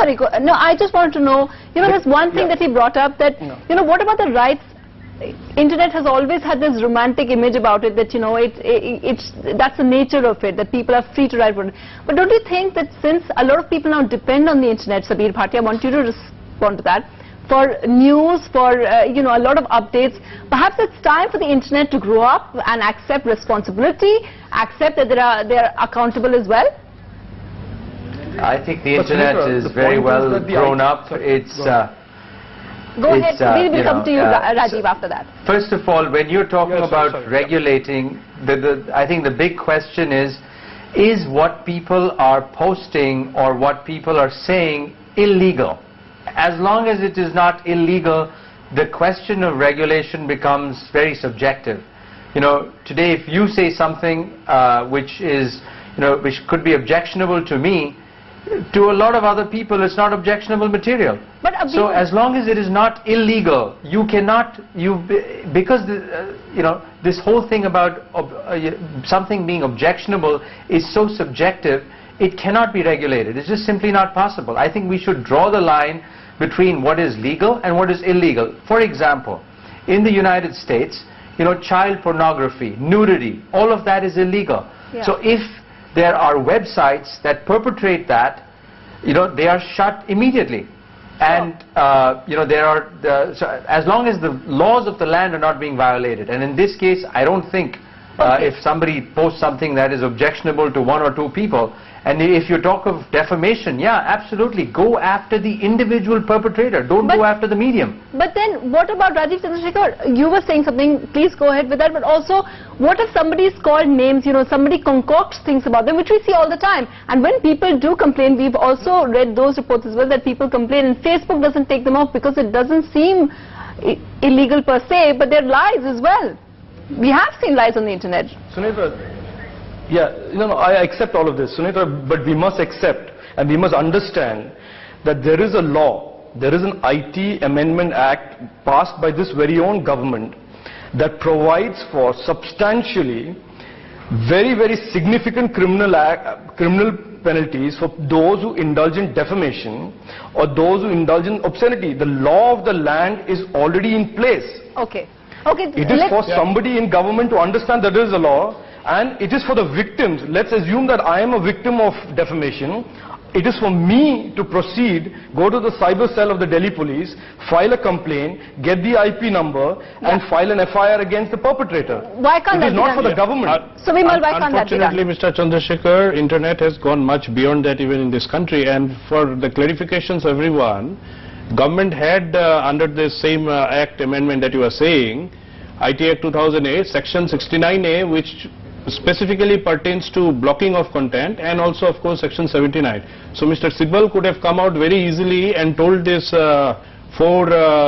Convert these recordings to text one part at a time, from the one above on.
Sorry, no, I just want to know, there's one thing that he brought up that, what about the rights? Internet has always had this romantic image about it that, that's the nature of it, that people are free to write. But don't you think that since a lot of people now depend on the internet, Sabir Bhatia, I want you to respond to that, for news, for, a lot of updates, perhaps it's time for the internet to grow up and accept responsibility, accept that they are accountable as well? I think the internet is very well grown up. It's... Go ahead, we will come to you, Rajeev, after that. First of all, when you're talking about regulating, I think the big question is what people are posting or what people are saying illegal? As long as it is not illegal, the question of regulation becomes very subjective. Today if you say something which is, which could be objectionable to me, to a lot of other people it's not objectionable material. But so as long as it is not illegal, you cannot, because this whole thing about something being objectionable is so subjective, it cannot be regulated. It's just simply not possible. I think we should draw the line between what is legal and what is illegal. For example, in the United States, child pornography, nudity, all of that is illegal. Yeah. So if there are websites that perpetrate that, they are shut immediately. And, so as long as the laws of the land are not being violated. And in this case, I don't think if somebody posts something that is objectionable to one or two people, and if you talk of defamation, yeah, absolutely, go after the individual perpetrator, don't go after the medium. But then what about Rajeev Chandrashekhar? You were saying something, please go ahead with that, but also what if somebody is called names, somebody concocts things about them, which we see all the time, and when people do complain, we've also read those reports as well that people complain and Facebook doesn't take them off because it doesn't seem illegal per se, but they're lies as well. We have seen lies on the internet. Sunita, yeah, I accept all of this, Sunita, but we must accept and we must understand that there is a law, there is an IT Amendment Act passed by this very own government that provides for substantially very, very significant criminal penalties for those who indulge in defamation or those who indulge in obscenity. The law of the land is already in place. Okay. It is for somebody in government to understand that there is a law, and it is for the victims. Let's assume that I am a victim of defamation. It is for me to proceed, go to the cyber cell of the Delhi police, file a complaint, get the IP number, and file an FIR against the perpetrator. Why can't that be done? It is not for the government. So, Vimal, why can't that be done? Unfortunately, Mr. Chandrashekhar, internet has gone much beyond that even in this country. And for the clarifications, everyone, government had under the same Act amendment that you are saying, IT Act 2008, Section 69A, which specifically pertains to blocking of content, and also of course Section 79. So Mr. Sibal could have come out very easily and told this 4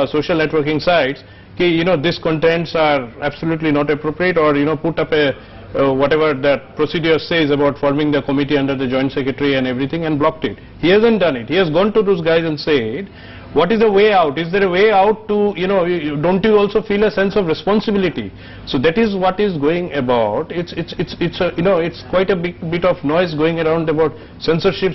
social networking sites, these contents are absolutely not appropriate, or put up a whatever that procedure says about forming the committee under the Joint Secretary and everything, and blocked it. He hasn't done it. He has gone to those guys and said, what is the way out? Is there a way out to, don't you also feel a sense of responsibility? So that is what is going about. It's quite a big bit of noise going around about censorship.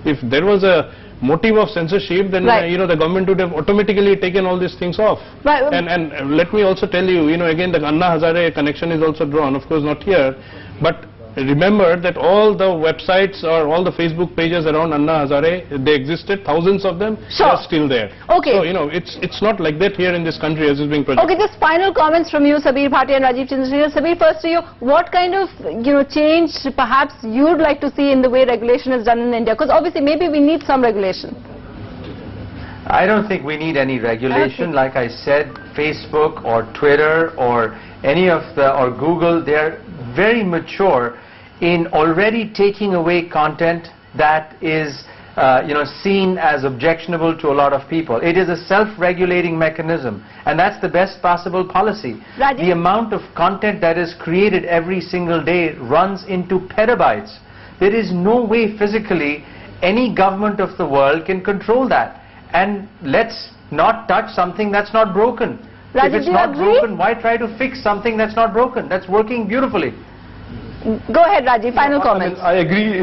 If there was a motive of censorship, then the government would have automatically taken all these things off. Right. And let me also tell you, again the Anna Hazare connection is also drawn. Of course not here, but remember that all the websites or all the Facebook pages around Anna Hazare, they existed, thousands of them, they are still there. Okay. So, it's not like that here in this country as is being projected. Okay, just final comments from you, Sabir Bhatia and Rajeev Chandrashekhar. Sabir, first to you, what kind of, change perhaps you'd like to see in the way regulation is done in India? Because obviously maybe we need some regulation. I don't think we need any regulation. Like I said, Facebook or Twitter or any of or Google, they're very mature in already taking away content that is seen as objectionable to a lot of people. It is a self-regulating mechanism, and that's the best possible policy. Rajeev? The amount of content that is created every single day runs into petabytes. There is no way physically any government of the world can control that. And let's not touch something that's not broken. Rajeev, if it's not broken, why try to fix something that's not broken? That's working beautifully. Go ahead, Rajeev. Final comments. I agree.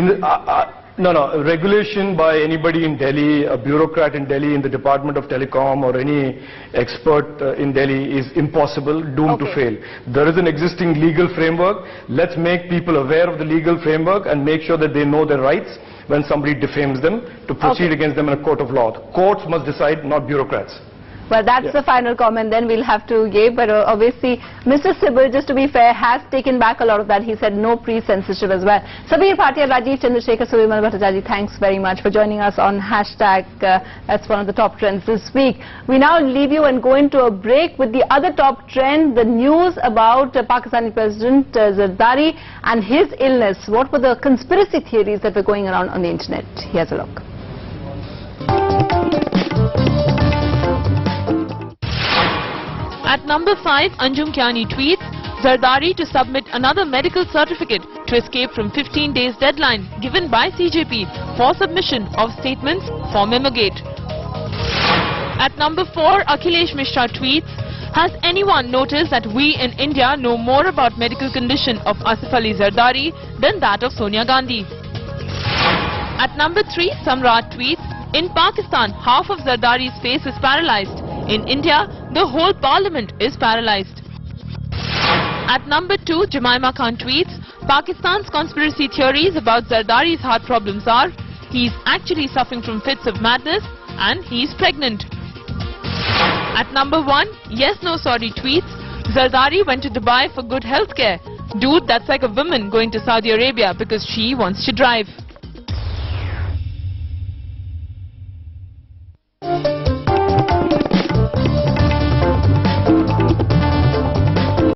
No. Regulation by anybody in Delhi, a bureaucrat in Delhi, in the Department of Telecom, or any expert in Delhi is impossible, doomed to fail. There is an existing legal framework. Let's make people aware of the legal framework and make sure that they know their rights when somebody defames them, to proceed against them in a court of law. Courts must decide, not bureaucrats. Well, that's the final comment then we'll have to give, but obviously Mr. Sibal, just to be fair, has taken back a lot of that. He said no pre-censorship as well. Sabir Bhatia, Rajeev, Chandrashekhar, Suvimal Bhattacharjee, thanks very much for joining us on hashtag. That's one of the top trends this week. We now leave you and go into a break with the other top trend, the news about Pakistani President Zardari and his illness. What were the conspiracy theories that were going around on the internet? Here's a look. At number 5, Anjum Kyani tweets, Zardari to submit another medical certificate to escape from 15 days deadline given by CJP for submission of statements for Memogate. At number 4, Akhilesh Mishra tweets, has anyone noticed that we in India know more about medical condition of Asif Ali Zardari than that of Sonia Gandhi? At number 3, Samrat tweets, in Pakistan, half of Zardari's face is paralyzed. In India, the whole parliament is paralyzed. At number 2, Jemima Khan tweets, Pakistan's conspiracy theories about Zardari's heart problems are, he's actually suffering from fits of madness and he's pregnant. At number 1, Yes No Sorry tweets, Zardari went to Dubai for good healthcare. Dude, that's like a woman going to Saudi Arabia because she wants to drive.